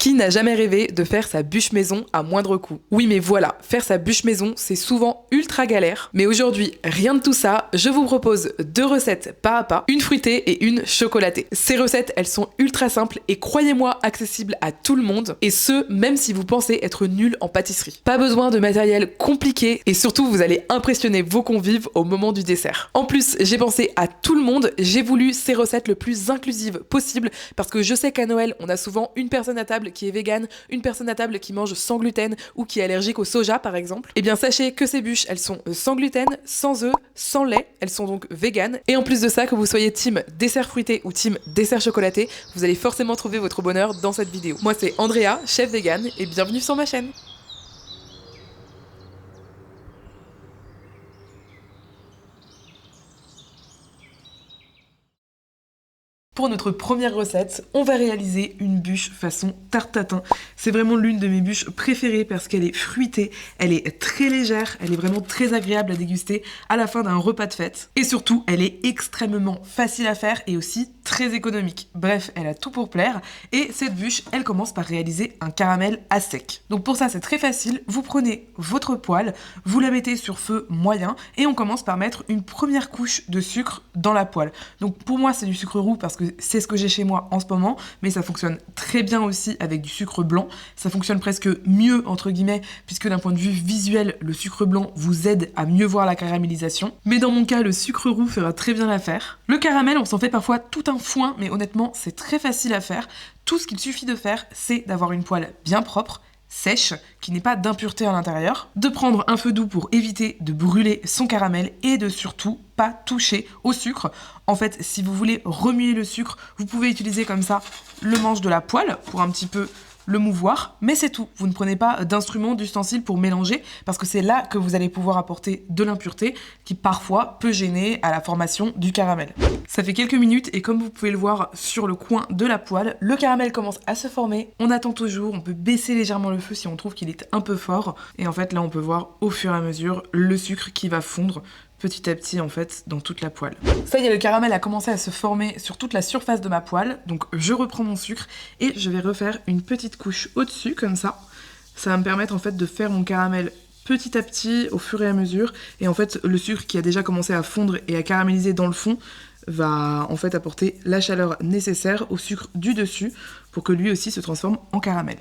Qui n'a jamais rêvé de faire sa bûche maison à moindre coût? Oui, mais voilà, faire sa bûche maison, c'est souvent ultra galère. Mais aujourd'hui, rien de tout ça, je vous propose 2 recettes pas à pas, une fruitée et une chocolatée. Ces recettes, elles sont ultra simples et croyez-moi, accessibles à tout le monde, et ce, même si vous pensez être nul en pâtisserie. Pas besoin de matériel compliqué, et surtout, vous allez impressionner vos convives au moment du dessert. En plus, j'ai pensé à tout le monde, j'ai voulu ces recettes le plus inclusives possible, parce que je sais qu'à Noël, on a souvent une personne à table qui est végane, une personne à table qui mange sans gluten ou qui est allergique au soja par exemple. Et bien sachez que ces bûches, elles sont sans gluten, sans œufs, sans lait, elles sont donc véganes. Et en plus de ça, que vous soyez team dessert fruité ou team dessert chocolaté, vous allez forcément trouver votre bonheur dans cette vidéo. Moi c'est Andrea, chef végane, et bienvenue sur ma chaîne. Pour notre première recette, on va réaliser une bûche façon tarte tatin. C'est vraiment l'une de mes bûches préférées parce qu'elle est fruitée, elle est très légère, elle est vraiment très agréable à déguster à la fin d'un repas de fête. Et surtout, elle est extrêmement facile à faire et aussi très économique. Bref, elle a tout pour plaire. Et cette bûche, elle commence par réaliser un caramel à sec. Donc pour ça, c'est très facile. Vous prenez votre poêle, vous la mettez sur feu moyen et on commence par mettre une première couche de sucre dans la poêle. Donc pour moi, c'est du sucre roux parce que c'est ce que j'ai chez moi en ce moment, mais ça fonctionne très bien aussi avec du sucre blanc. Ça fonctionne presque mieux, entre guillemets, puisque d'un point de vue visuel, le sucre blanc vous aide à mieux voir la caramélisation. Mais dans mon cas, le sucre roux fera très bien l'affaire. Le caramel, on s'en fait parfois tout un foin, mais honnêtement, c'est très facile à faire. Tout ce qu'il suffit de faire, c'est d'avoir une poêle bien propre, sèche, qui n'ait pas d'impureté à l'intérieur, de prendre un feu doux pour éviter de brûler son caramel et de surtout pas toucher au sucre. En fait, si vous voulez remuer le sucre, vous pouvez utiliser comme ça le manche de la poêle pour un petit peu le mouvoir, mais c'est tout. Vous ne prenez pas d'instrument, d'ustensile pour mélanger, parce que c'est là que vous allez pouvoir apporter de l'impureté qui parfois peut gêner à la formation du caramel. Ça fait quelques minutes et comme vous pouvez le voir sur le coin de la poêle, le caramel commence à se former. On attend toujours, on peut baisser légèrement le feu si on trouve qu'il est un peu fort. Et en fait là on peut voir au fur et à mesure le sucre qui va fondre petit à petit en fait dans toute la poêle. Ça y est, le caramel a commencé à se former sur toute la surface de ma poêle, donc je reprends mon sucre et je vais refaire une petite couche au-dessus comme ça. Ça va me permettre en fait de faire mon caramel petit à petit au fur et à mesure et en fait le sucre qui a déjà commencé à fondre et à caraméliser dans le fond va en fait apporter la chaleur nécessaire au sucre du dessus pour que lui aussi se transforme en caramel.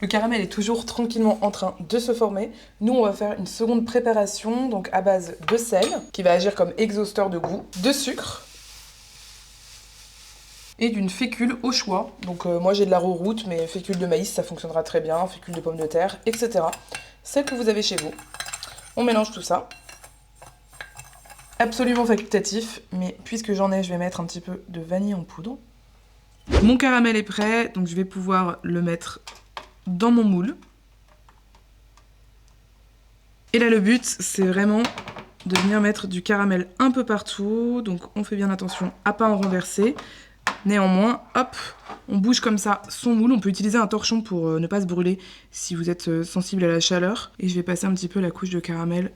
Le caramel est toujours tranquillement en train de se former. Nous, on va faire une seconde préparation, donc à base de sel, qui va agir comme exhausteur de goût, de sucre et d'une fécule au choix. Donc moi j'ai de l'arrowroot, mais fécule de maïs, ça fonctionnera très bien, fécule de pommes de terre, etc. Celle que vous avez chez vous. On mélange tout ça. Absolument facultatif, mais puisque j'en ai, je vais mettre un petit peu de vanille en poudre. Mon caramel est prêt, donc je vais pouvoir le mettre dans mon moule. Et là le but c'est vraiment de venir mettre du caramel un peu partout, donc on fait bien attention à pas en renverser. Néanmoins, hop, on bouge comme ça son moule. On peut utiliser un torchon pour ne pas se brûler si vous êtes sensible à la chaleur. Et je vais passer un petit peu la couche de caramel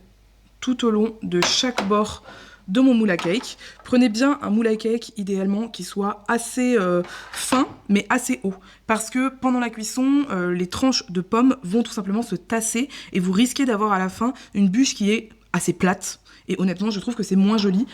tout au long de chaque bord de mon moule à cake. Prenez bien un moule à cake idéalement qui soit assez fin mais assez haut parce que pendant la cuisson les tranches de pommes vont tout simplement se tasser et vous risquez d'avoir à la fin une bûche qui est assez plate et honnêtement je trouve que c'est moins joli.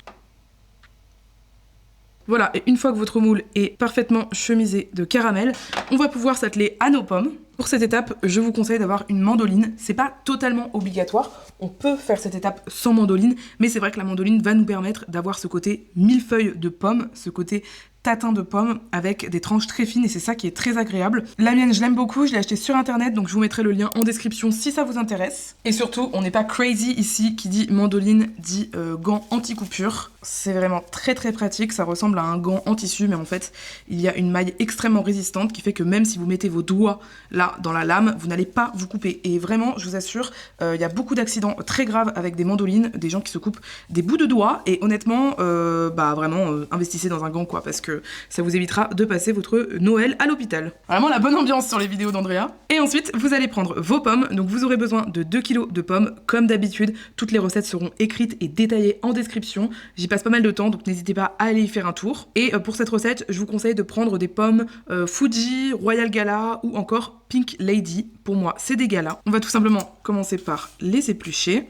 Voilà, et une fois que votre moule est parfaitement chemisé de caramel, on va pouvoir s'atteler à nos pommes. Pour cette étape, je vous conseille d'avoir une mandoline. C'est pas totalement obligatoire, on peut faire cette étape sans mandoline, mais c'est vrai que la mandoline va nous permettre d'avoir ce côté millefeuille de pommes, ce côté tatin de pommes avec des tranches très fines et c'est ça qui est très agréable. La mienne, je l'aime beaucoup, je l'ai achetée sur internet, donc je vous mettrai le lien en description si ça vous intéresse. Et surtout, on n'est pas crazy ici, qui dit mandoline dit gant anti-coupure. C'est vraiment très très pratique, ça ressemble à un gant en tissu, mais en fait, il y a une maille extrêmement résistante qui fait que même si vous mettez vos doigts là dans la lame, vous n'allez pas vous couper. Et vraiment, je vous assure, il y a beaucoup d'accidents très graves avec des mandolines, des gens qui se coupent des bouts de doigts, et honnêtement, bah vraiment, investissez dans un gant quoi, parce que ça vous évitera de passer votre Noël à l'hôpital. Vraiment la bonne ambiance sur les vidéos d'Andrea. Et ensuite, vous allez prendre vos pommes. Donc vous aurez besoin de 2 kg de pommes, comme d'habitude. Toutes les recettes seront écrites et détaillées en description. J'y passe pas mal de temps, donc n'hésitez pas à aller y faire un tour. Et pour cette recette, je vous conseille de prendre des pommes Fuji, Royal Gala ou encore Pink Lady. Pour moi, c'est des galas. On va tout simplement commencer par les éplucher.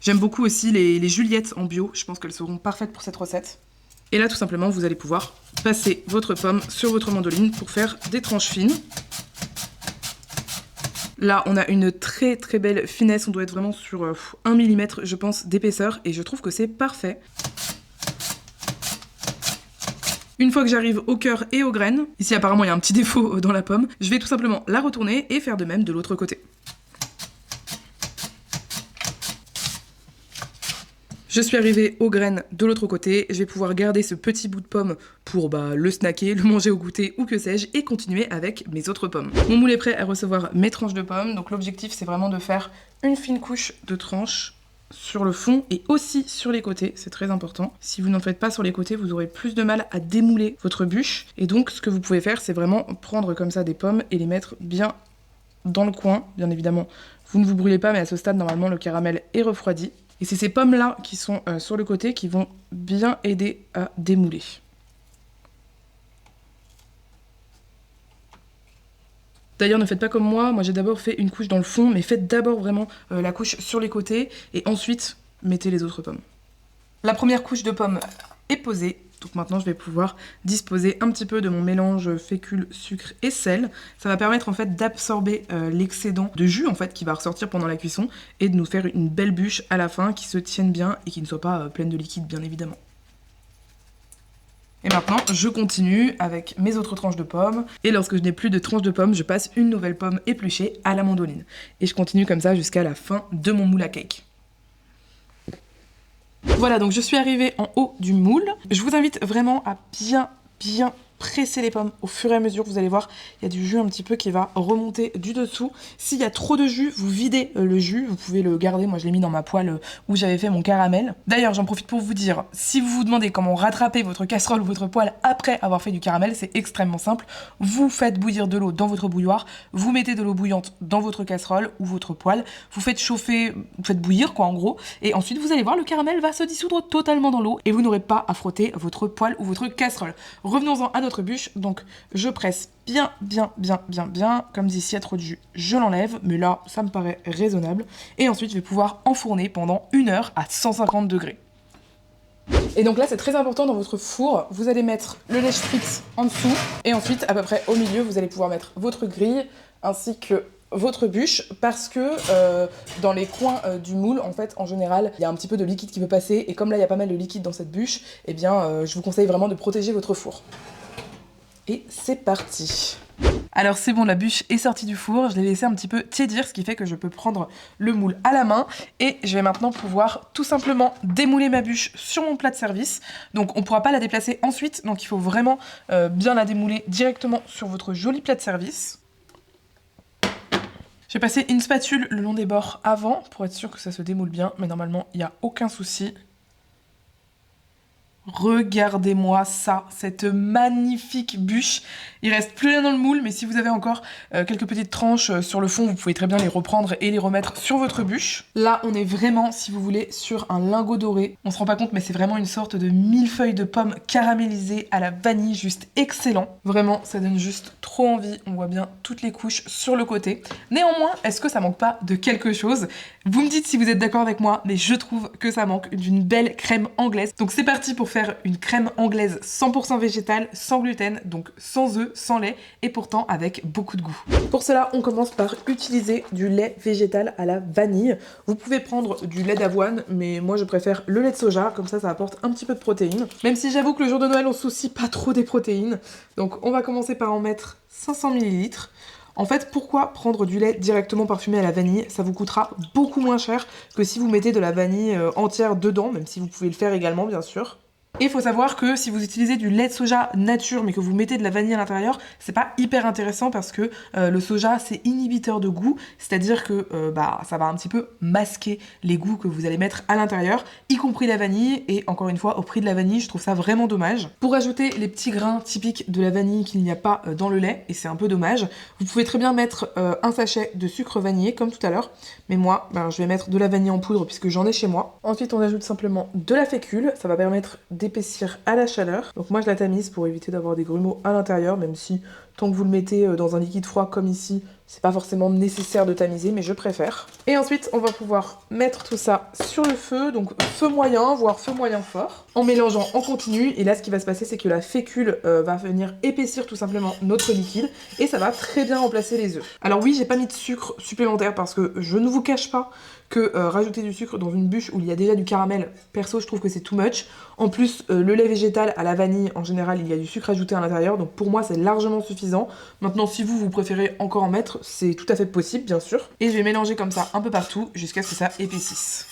J'aime beaucoup aussi les Juliettes en bio. Je pense qu'elles seront parfaites pour cette recette. Et là, tout simplement, vous allez pouvoir passer votre pomme sur votre mandoline pour faire des tranches fines. Là, on a une très très belle finesse. On doit être vraiment sur 1 mm, je pense, d'épaisseur. Et je trouve que c'est parfait. Une fois que j'arrive au cœur et aux graines, ici apparemment il y a un petit défaut dans la pomme, je vais tout simplement la retourner et faire de même de l'autre côté. Je suis arrivée aux graines de l'autre côté, je vais pouvoir garder ce petit bout de pomme pour le snacker, le manger au goûter ou que sais-je et continuer avec mes autres pommes. Mon moule est prêt à recevoir mes tranches de pommes, donc l'objectif c'est vraiment de faire une fine couche de tranches sur le fond et aussi sur les côtés, c'est très important. Si vous n'en faites pas sur les côtés, vous aurez plus de mal à démouler votre bûche. Et donc ce que vous pouvez faire, c'est vraiment prendre comme ça des pommes et les mettre bien dans le coin. Bien évidemment, vous ne vous brûlez pas, mais à ce stade, normalement, le caramel est refroidi. Et c'est ces pommes-là qui sont sur le côté qui vont bien aider à démouler. D'ailleurs, ne faites pas comme moi j'ai d'abord fait une couche dans le fond, mais faites d'abord vraiment la couche sur les côtés et ensuite mettez les autres pommes. La première couche de pommes est posée, donc maintenant je vais pouvoir disposer un petit peu de mon mélange fécule, sucre et sel. Ça va permettre en fait d'absorber l'excédent de jus en fait qui va ressortir pendant la cuisson et de nous faire une belle bûche à la fin qui se tienne bien et qui ne soit pas pleine de liquide bien évidemment. Et maintenant, je continue avec mes autres tranches de pommes. Et lorsque je n'ai plus de tranches de pommes, je passe une nouvelle pomme épluchée à la mandoline. Et je continue comme ça jusqu'à la fin de mon moule à cake. Voilà, donc je suis arrivée en haut du moule. Je vous invite vraiment à bien presser les pommes au fur et à mesure. Vous allez voir, il y a du jus un petit peu qui va remonter du dessous. S'il y a trop de jus, vous videz le jus. Vous pouvez le garder. Moi, je l'ai mis dans ma poêle où j'avais fait mon caramel. D'ailleurs, j'en profite pour vous dire, si vous vous demandez comment rattraper votre casserole ou votre poêle après avoir fait du caramel, c'est extrêmement simple. Vous faites bouillir de l'eau dans votre bouilloire. Vous mettez de l'eau bouillante dans votre casserole ou votre poêle. Vous faites chauffer, vous faites bouillir quoi en gros. Et ensuite, vous allez voir, le caramel va se dissoudre totalement dans l'eau et vous n'aurez pas à frotter votre poêle ou votre casserole. Revenons-en à notre bûche, donc je presse bien, comme dit s'il y a trop de jus, je l'enlève, mais là ça me paraît raisonnable, et ensuite je vais pouvoir enfourner pendant 1 heure à 150 degrés. Et donc là c'est très important dans votre four, vous allez mettre le lèche frites en dessous, et ensuite à peu près au milieu vous allez pouvoir mettre votre grille, ainsi que votre bûche, parce que dans les coins du moule, en fait, en général, il y a un petit peu de liquide qui peut passer, et comme là il y a pas mal de liquide dans cette bûche, eh bien je vous conseille vraiment de protéger votre four. Et c'est parti. Alors c'est bon, la bûche est sortie du four, je l'ai laissé un petit peu tiédir, ce qui fait que je peux prendre le moule à la main et je vais maintenant pouvoir tout simplement démouler ma bûche sur mon plat de service. Donc on ne pourra pas la déplacer ensuite, donc il faut vraiment bien la démouler directement sur votre joli plat de service. J'ai passé une spatule le long des bords avant pour être sûr que ça se démoule bien, mais normalement il n'y a aucun souci. Regardez-moi ça, cette magnifique bûche. Il reste plus rien dans le moule, mais si vous avez encore quelques petites tranches sur le fond, vous pouvez très bien les reprendre et les remettre sur votre bûche. Là, on est vraiment, si vous voulez, sur un lingot doré. On se rend pas compte, mais c'est vraiment une sorte de millefeuille de pommes caramélisées à la vanille, juste excellent. Vraiment, ça donne juste trop envie. On voit bien toutes les couches sur le côté. Néanmoins, est-ce que ça manque pas de quelque chose? Vous me dites si vous êtes d'accord avec moi, mais je trouve que ça manque d'une belle crème anglaise. Donc c'est parti pour faire une crème anglaise 100% végétale, sans gluten, donc sans œufs, sans lait, et pourtant avec beaucoup de goût. Pour cela, on commence par utiliser du lait végétal à la vanille. Vous pouvez prendre du lait d'avoine, mais moi je préfère le lait de soja, comme ça apporte un petit peu de protéines. Même si j'avoue que le jour de Noël, on se soucie pas trop des protéines. Donc on va commencer par en mettre 500 ml. En fait, pourquoi prendre du lait directement parfumé à la vanille? Ça vous coûtera beaucoup moins cher que si vous mettez de la vanille entière dedans, même si vous pouvez le faire également, bien sûr. Et il faut savoir que si vous utilisez du lait de soja nature mais que vous mettez de la vanille à l'intérieur, c'est pas hyper intéressant parce que le soja c'est inhibiteur de goût, c'est-à-dire que ça va un petit peu masquer les goûts que vous allez mettre à l'intérieur, y compris la vanille, et encore une fois au prix de la vanille, je trouve ça vraiment dommage. Pour ajouter les petits grains typiques de la vanille qu'il n'y a pas dans le lait, et c'est un peu dommage, vous pouvez très bien mettre un sachet de sucre vanillé comme tout à l'heure, mais moi je vais mettre de la vanille en poudre puisque j'en ai chez moi. Ensuite on ajoute simplement de la fécule, ça va permettre d'épaissir à la chaleur. Donc moi je la tamise pour éviter d'avoir des grumeaux à l'intérieur, même si tant que vous le mettez dans un liquide froid comme ici, c'est pas forcément nécessaire de tamiser, mais je préfère. Et ensuite on va pouvoir mettre tout ça sur le feu, donc feu moyen, voire feu moyen fort, en mélangeant en continu. Et là ce qui va se passer, c'est que la fécule va venir épaissir tout simplement notre liquide, et ça va très bien remplacer les œufs. Alors oui, j'ai pas mis de sucre supplémentaire parce que je ne vous cache pas que rajouter du sucre dans une bûche où il y a déjà du caramel, perso je trouve que c'est too much. En plus le lait végétal à la vanille, en général il y a du sucre ajouté à l'intérieur, donc pour moi c'est largement suffisant. Maintenant si vous préférez encore en mettre, c'est tout à fait possible bien sûr. Et je vais mélanger comme ça un peu partout jusqu'à ce que ça épaississe.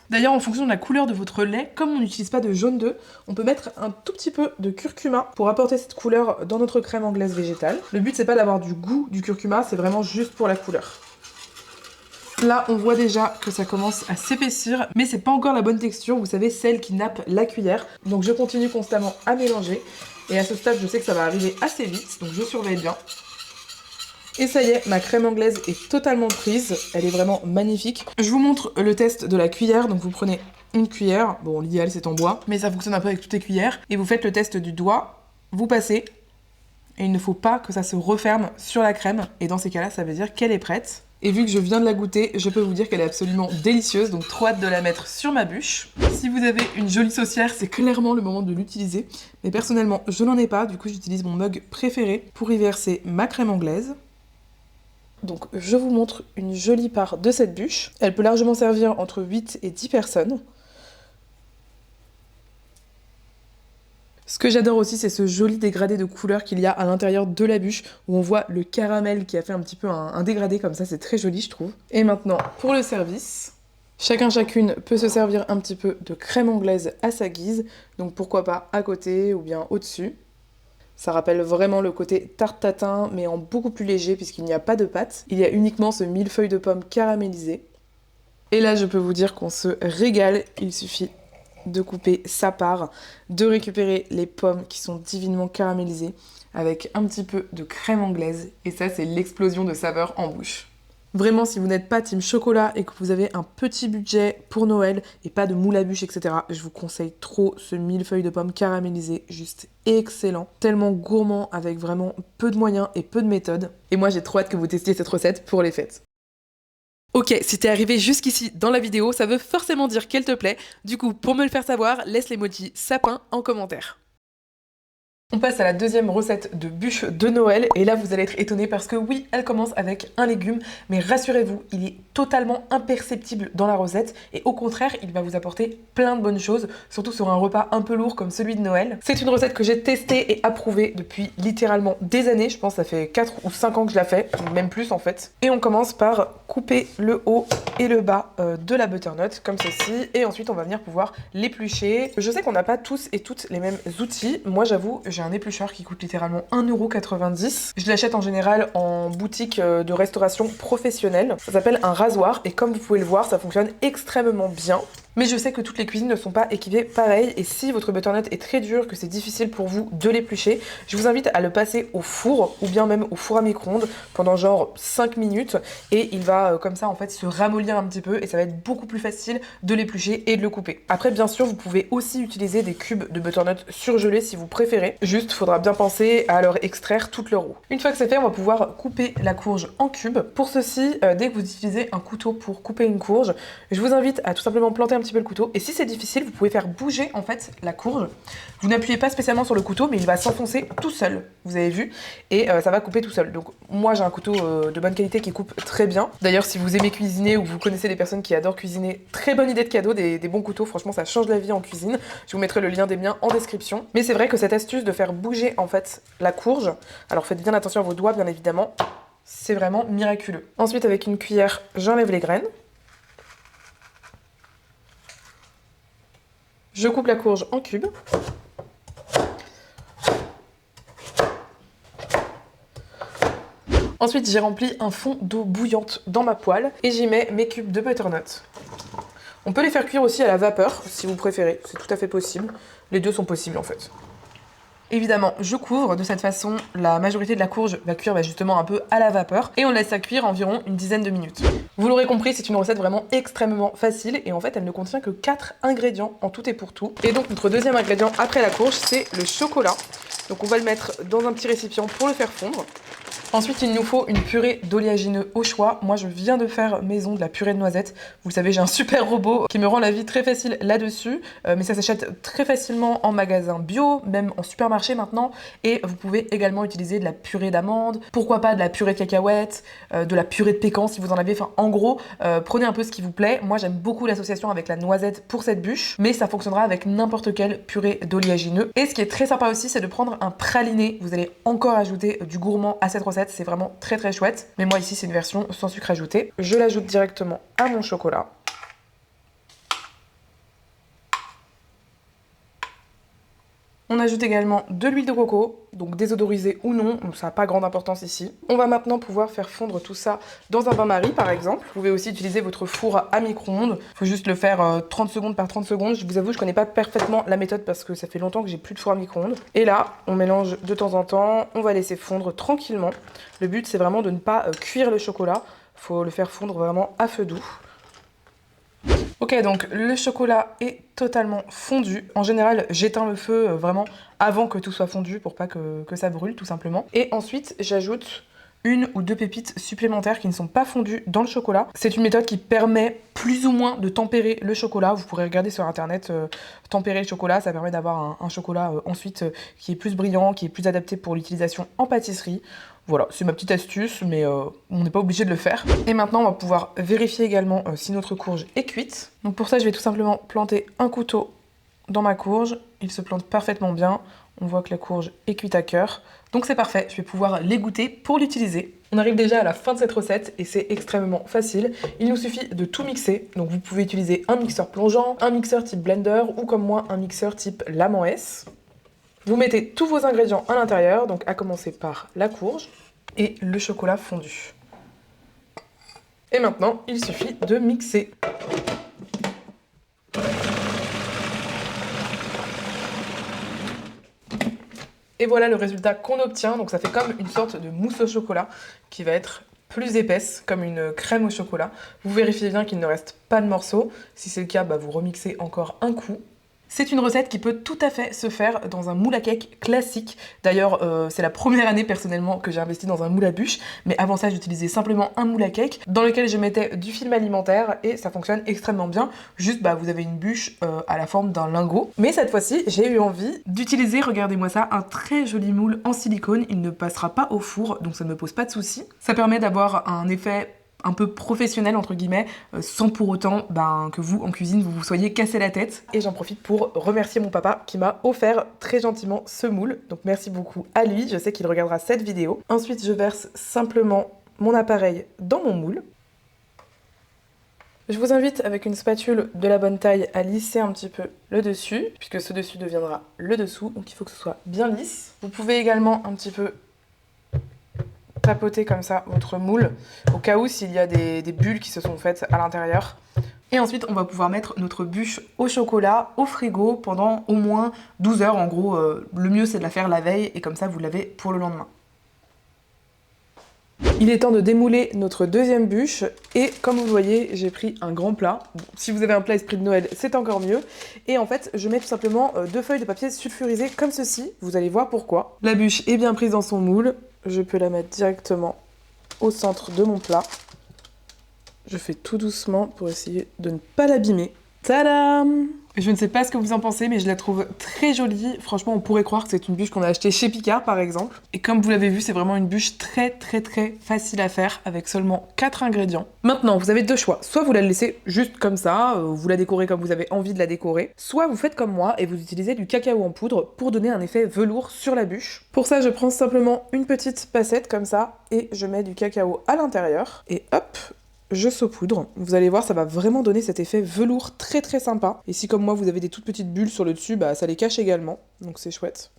D'ailleurs, en fonction de la couleur de votre lait, comme on n'utilise pas de jaune d'œuf, on peut mettre un tout petit peu de curcuma pour apporter cette couleur dans notre crème anglaise végétale. Le but c'est pas d'avoir du goût du curcuma, c'est vraiment juste pour la couleur. Là, on voit déjà que ça commence à s'épaissir, mais c'est pas encore la bonne texture, vous savez, celle qui nappe la cuillère. Donc je continue constamment à mélanger, et à ce stade, je sais que ça va arriver assez vite, donc je surveille bien. Et ça y est, ma crème anglaise est totalement prise, elle est vraiment magnifique. Je vous montre le test de la cuillère, donc vous prenez une cuillère, bon l'idéal c'est en bois, mais ça fonctionne un peu avec toutes les cuillères, et vous faites le test du doigt, vous passez, et il ne faut pas que ça se referme sur la crème, et dans ces cas-là, ça veut dire qu'elle est prête. Et vu que je viens de la goûter, je peux vous dire qu'elle est absolument délicieuse, donc trop hâte de la mettre sur ma bûche. Si vous avez une jolie saucière, c'est clairement le moment de l'utiliser. Mais personnellement, je n'en ai pas, du coup j'utilise mon mug préféré pour y verser ma crème anglaise. Donc je vous montre une jolie part de cette bûche. Elle peut largement servir entre 8 et 10 personnes. Ce que j'adore aussi, c'est ce joli dégradé de couleurs qu'il y a à l'intérieur de la bûche, où on voit le caramel qui a fait un petit peu un dégradé comme ça, c'est très joli je trouve. Et maintenant, pour le service, chacune peut se servir un petit peu de crème anglaise à sa guise, donc pourquoi pas à côté ou bien au-dessus. Ça rappelle vraiment le côté tarte tatin, mais en beaucoup plus léger puisqu'il n'y a pas de pâte. Il y a uniquement ce millefeuille de pommes caramélisé. Et là, je peux vous dire qu'on se régale, il suffit de couper sa part, de récupérer les pommes qui sont divinement caramélisées avec un petit peu de crème anglaise, et ça c'est l'explosion de saveurs en bouche. Vraiment, si vous n'êtes pas team chocolat et que vous avez un petit budget pour Noël et pas de moule à bûche, etc., je vous conseille trop ce millefeuille de pommes caramélisées, juste excellent, tellement gourmand avec vraiment peu de moyens et peu de méthodes. Et moi j'ai trop hâte que vous testiez cette recette pour les fêtes. Ok, si t'es arrivé jusqu'ici dans la vidéo, ça veut forcément dire qu'elle te plaît. Du coup, pour me le faire savoir, laisse l'emoji sapin en commentaire. On passe à la deuxième recette de bûche de Noël, et là vous allez être étonnés parce que oui, elle commence avec un légume, mais rassurez-vous, il est totalement imperceptible dans la recette, et au contraire, il va vous apporter plein de bonnes choses, surtout sur un repas un peu lourd comme celui de Noël. C'est une recette que j'ai testée et approuvée depuis littéralement des années, je pense que ça fait 4 ou 5 ans que je la fais, même plus en fait. Et on commence par couper le haut et le bas de la butternut, comme ceci, et ensuite on va venir pouvoir l'éplucher. Je sais qu'on n'a pas tous et toutes les mêmes outils, moi j'avoue, j'ai un éplucheur qui coûte littéralement 1,90 €. Je l'achète en général en boutique de restauration professionnelle. Ça s'appelle un rasoir et comme vous pouvez le voir, ça fonctionne extrêmement bien. Mais je sais que toutes les cuisines ne sont pas équipées pareil, et si votre butternut est très dur, que c'est difficile pour vous de l'éplucher, je vous invite à le passer au four ou bien même au four à micro-ondes pendant genre 5 minutes, et il va comme ça en fait se ramollir un petit peu et ça va être beaucoup plus facile de l'éplucher et de le couper. Après bien sûr vous pouvez aussi utiliser des cubes de butternut surgelés si vous préférez, juste faudra bien penser à leur extraire toute leur eau. Une fois que c'est fait, on va pouvoir couper la courge en cubes. Pour ceci, dès que vous utilisez un couteau pour couper une courge, je vous invite à tout simplement planter un petit peu le couteau, et si c'est difficile, vous pouvez faire bouger en fait la courge. Vous n'appuyez pas spécialement sur le couteau, mais il va s'enfoncer tout seul, vous avez vu, et ça va couper tout seul. Donc moi j'ai un couteau de bonne qualité qui coupe très bien. D'ailleurs si vous aimez cuisiner ou vous connaissez des personnes qui adorent cuisiner, très bonne idée de cadeau, des bons couteaux, franchement ça change la vie en cuisine. Je vous mettrai le lien des miens en description. Mais c'est vrai que cette astuce de faire bouger en fait la courge, alors faites bien attention à vos doigts bien évidemment, c'est vraiment miraculeux. Ensuite avec une cuillère, j'enlève les graines. Je coupe la courge en cubes. Ensuite, j'ai rempli un fond d'eau bouillante dans ma poêle et j'y mets mes cubes de butternut. On peut les faire cuire aussi à la vapeur, si vous préférez, c'est tout à fait possible. Les deux sont possibles en fait. Évidemment, je couvre, de cette façon, la majorité de la courge va cuire justement un peu à la vapeur et on laisse ça cuire environ une dizaine de minutes. Vous l'aurez compris, c'est une recette vraiment extrêmement facile et en fait, elle ne contient que 4 ingrédients en tout et pour tout. Et donc, notre deuxième ingrédient après la courge, c'est le chocolat. Donc on va le mettre dans un petit récipient pour le faire fondre. Ensuite, il nous faut une purée d'oléagineux au choix. Moi, je viens de faire maison de la purée de noisettes. Vous le savez, j'ai un super robot qui me rend la vie très facile là-dessus. Mais ça s'achète très facilement en magasin bio, même en supermarché maintenant. Et vous pouvez également utiliser de la purée d'amandes, pourquoi pas de la purée de cacahuètes, de la purée de pécan si vous en avez. Enfin, en gros, prenez un peu ce qui vous plaît. Moi, j'aime beaucoup l'association avec la noisette pour cette bûche, mais ça fonctionnera avec n'importe quelle purée d'oléagineux. Et ce qui est très sympa aussi, c'est de prendre un praliné. Vous allez encore ajouter du gourmand à cette recette. C'est vraiment très très chouette. Mais moi ici c'est une version sans sucre ajouté. Je l'ajoute directement à mon chocolat. On ajoute également de l'huile de coco, donc désodorisée ou non, donc ça n'a pas grande importance ici. On va maintenant pouvoir faire fondre tout ça dans un bain-marie par exemple. Vous pouvez aussi utiliser votre four à micro-ondes. Il faut juste le faire 30 secondes par 30 secondes. Je vous avoue, je connais pas parfaitement la méthode parce que ça fait longtemps que j'ai plus de four à micro-ondes. Et là, on mélange de temps en temps, on va laisser fondre tranquillement. Le but, c'est vraiment de ne pas cuire le chocolat. Il faut le faire fondre vraiment à feu doux. Ok, donc le chocolat est totalement fondu. En général, j'éteins le feu vraiment avant que tout soit fondu pour pas que ça brûle tout simplement. Et ensuite, j'ajoute une ou deux pépites supplémentaires qui ne sont pas fondues dans le chocolat. C'est une méthode qui permet plus ou moins de tempérer le chocolat. Vous pourrez regarder sur internet, tempérer le chocolat, ça permet d'avoir un chocolat ensuite qui est plus brillant, qui est plus adapté pour l'utilisation en pâtisserie. Voilà, c'est ma petite astuce, mais on n'est pas obligé de le faire. Et maintenant, on va pouvoir vérifier également si notre courge est cuite. Donc pour ça, je vais tout simplement planter un couteau dans ma courge. Il se plante parfaitement bien. On voit que la courge est cuite à cœur. Donc c'est parfait, je vais pouvoir l'égoutter pour l'utiliser. On arrive déjà à la fin de cette recette et c'est extrêmement facile. Il nous suffit de tout mixer. Donc vous pouvez utiliser un mixeur plongeant, un mixeur type blender ou comme moi, un mixeur type lame en S. Vous mettez tous vos ingrédients à l'intérieur, donc à commencer par la courge et le chocolat fondu. Et maintenant, il suffit de mixer. Et voilà le résultat qu'on obtient. Donc ça fait comme une sorte de mousse au chocolat qui va être plus épaisse, comme une crème au chocolat. Vous vérifiez bien qu'il ne reste pas de morceaux. Si c'est le cas, vous remixez encore un coup. C'est une recette qui peut tout à fait se faire dans un moule à cake classique. D'ailleurs, c'est la première année personnellement que j'ai investi dans un moule à bûche. Mais avant ça, j'utilisais simplement un moule à cake dans lequel je mettais du film alimentaire et ça fonctionne extrêmement bien. Juste, vous avez une bûche à la forme d'un lingot. Mais cette fois-ci, j'ai eu envie d'utiliser, regardez-moi ça, un très joli moule en silicone. Il ne passera pas au four, donc ça ne me pose pas de soucis. Ça permet d'avoir un effet un peu professionnel entre guillemets, sans pour autant que vous en cuisine vous soyez cassé la tête. Et j'en profite pour remercier mon papa qui m'a offert très gentiment ce moule, donc merci beaucoup à lui, je sais qu'il regardera cette vidéo. Ensuite je verse simplement mon appareil dans mon moule. Je vous invite avec une spatule de la bonne taille à lisser un petit peu le dessus, puisque ce dessus deviendra le dessous, donc il faut que ce soit bien lisse. Vous pouvez également un petit peu tapoter comme ça votre moule, au cas où s'il y a des bulles qui se sont faites à l'intérieur. Et ensuite, on va pouvoir mettre notre bûche au chocolat au frigo pendant au moins 12 heures. En gros, le mieux c'est de la faire la veille et comme ça vous l'avez pour le lendemain. Il est temps de démouler notre deuxième bûche et comme vous le voyez, j'ai pris un grand plat. Bon, si vous avez un plat esprit de Noël, c'est encore mieux. Et en fait, je mets tout simplement 2 feuilles de papier sulfurisé comme ceci. Vous allez voir pourquoi. La bûche est bien prise dans son moule. Je peux la mettre directement au centre de mon plat. Je fais tout doucement pour essayer de ne pas l'abîmer. Tadam! Je ne sais pas ce que vous en pensez, mais je la trouve très jolie. Franchement, on pourrait croire que c'est une bûche qu'on a achetée chez Picard, par exemple. Et comme vous l'avez vu, c'est vraiment une bûche très facile à faire, avec seulement 4 ingrédients. Maintenant, vous avez 2 choix. Soit vous la laissez juste comme ça, vous la décorez comme vous avez envie de la décorer. Soit vous faites comme moi et vous utilisez du cacao en poudre pour donner un effet velours sur la bûche. Pour ça, je prends simplement une petite passette comme ça, et je mets du cacao à l'intérieur. Et hop, je saupoudre. Vous allez voir, ça va vraiment donner cet effet velours très très sympa. Et si comme moi vous avez des toutes petites bulles sur le dessus, bah ça les cache également, donc c'est chouette.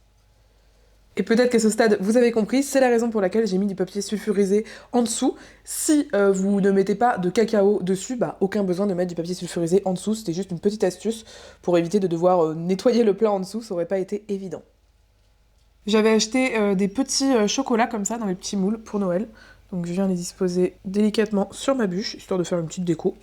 Et peut-être qu'à ce stade, vous avez compris, c'est la raison pour laquelle j'ai mis du papier sulfurisé en dessous. Si vous ne mettez pas de cacao dessus, bah aucun besoin de mettre du papier sulfurisé en dessous. C'était juste une petite astuce pour éviter de devoir nettoyer le plat en dessous, ça aurait pas été évident. J'avais acheté des petits chocolats comme ça dans les petits moules pour Noël. Donc je viens les disposer délicatement sur ma bûche, histoire de faire une petite déco.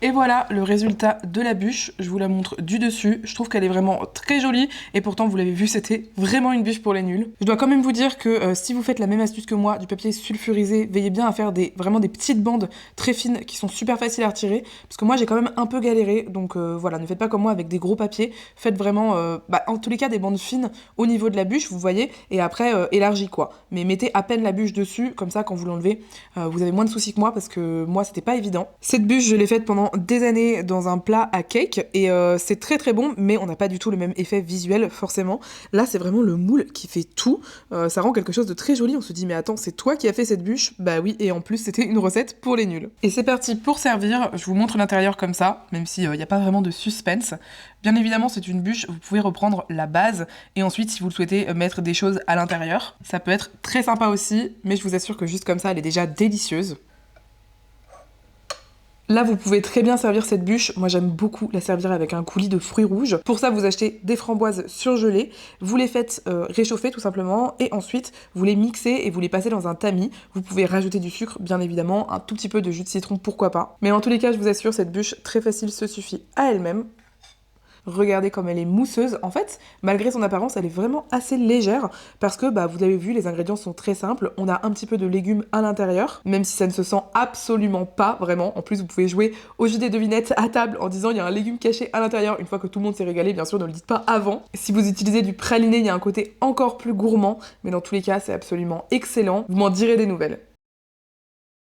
Et voilà le résultat de la bûche, je vous la montre du dessus, je trouve qu'elle est vraiment très jolie et pourtant vous l'avez vu c'était vraiment une bûche pour les nuls. Je dois quand même vous dire que si vous faites la même astuce que moi, du papier sulfurisé, veillez bien à faire vraiment des petites bandes très fines qui sont super faciles à retirer parce que moi j'ai quand même un peu galéré donc voilà, ne faites pas comme moi avec des gros papiers, faites vraiment en tous les cas des bandes fines au niveau de la bûche, vous voyez, et après élargie quoi. Mais mettez à peine la bûche dessus, comme ça quand vous l'enlevez, vous avez moins de soucis que moi parce que moi c'était pas évident. Cette bûche je l'ai faite pendant des années dans un plat à cake et c'est très très bon mais on n'a pas du tout le même effet visuel forcément. Là c'est vraiment le moule qui fait tout, ça rend quelque chose de très joli, on se dit mais attends c'est toi qui as fait cette bûche? Bah oui et en plus c'était une recette pour les nuls. Et c'est parti pour servir, je vous montre l'intérieur comme ça, même s'il n'y a pas vraiment de suspense. Bien évidemment c'est une bûche, vous pouvez reprendre la base et ensuite si vous le souhaitez mettre des choses à l'intérieur, ça peut être très sympa aussi mais je vous assure que juste comme ça elle est déjà délicieuse. Là, vous pouvez très bien servir cette bûche. Moi, j'aime beaucoup la servir avec un coulis de fruits rouges. Pour ça, vous achetez des framboises surgelées, vous les faites réchauffer tout simplement, et ensuite, vous les mixez et vous les passez dans un tamis. Vous pouvez rajouter du sucre, bien évidemment, un tout petit peu de jus de citron, pourquoi pas. Mais en tous les cas, je vous assure, cette bûche très facile se suffit à elle-même. Regardez comme elle est mousseuse. En fait, malgré son apparence, elle est vraiment assez légère parce que, bah, vous l'avez vu, les ingrédients sont très simples. On a un petit peu de légumes à l'intérieur, même si ça ne se sent absolument pas vraiment. En plus, vous pouvez jouer au jeu des devinettes à table en disant il y a un légume caché à l'intérieur. Une fois que tout le monde s'est régalé, bien sûr, ne le dites pas avant. Si vous utilisez du praliné, il y a un côté encore plus gourmand, mais dans tous les cas, c'est absolument excellent. Vous m'en direz des nouvelles.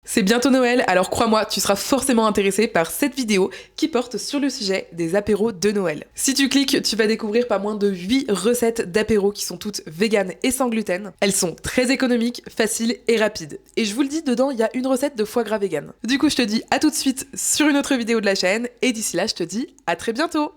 C'est bientôt Noël, alors crois-moi, tu seras forcément intéressé par cette vidéo qui porte sur le sujet des apéros de Noël. Si tu cliques, tu vas découvrir pas moins de 8 recettes d'apéros qui sont toutes véganes et sans gluten. Elles sont très économiques, faciles et rapides. Et je vous le dis, dedans, il y a une recette de foie gras vegan. Du coup, je te dis à tout de suite sur une autre vidéo de la chaîne, et d'ici là, je te dis à très bientôt!